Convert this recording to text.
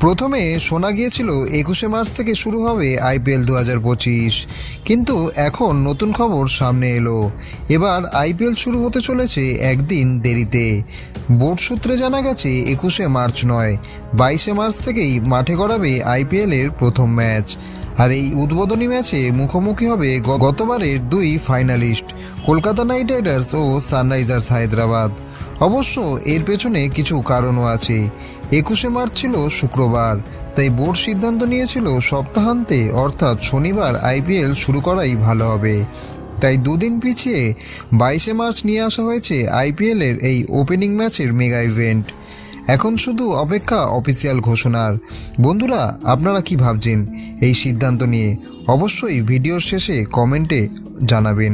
প্রথমে শোনা গিয়েছিল 21শে মার্চ থেকে শুরু হবে আইপিএল 2025, কিন্তু এখন নতুন খবর সামনে এলো। এবার আইপিএল শুরু হতে চলেছে একদিন দেরিতে। বোর্ড সূত্রে জানা গেছে 21শে মার্চ নয়, 22শে মার্চ থেকেই মাঠে গড়াবে আইপিএলের প্রথম ম্যাচ। আর এই উদ্বোধনী ম্যাচে মুখোমুখি হবে গতবারের দুই ফাইনালিস্ট কলকাতা নাইট রাইডার্স ও সানরাইজার্স হায়দ্রাবাদ। অবশ্য এর পেছনে কিছু কারণও আছে। 21শে মার্চ ছিল শুক্রবার, তাই বোর্ড সিদ্ধান্ত নিয়েছিল সপ্তাহান্তে অর্থাৎ শনিবার আইপিএল শুরু করাই ভালো হবে। তাই দুদিন পিছিয়ে 22শে মার্চ নিয়ে আসা হয়েছে আইপিএলের এই ওপেনিং ম্যাচের মেগা ইভেন্ট। এখন শুধু অপেক্ষা অফিসিয়াল ঘোষণার। বন্ধুরা, আপনারা কি ভাবছেন এই সিদ্ধান্ত নিয়ে? অবশ্যই ভিডিওর শেষে কমেন্টে জানাবেন।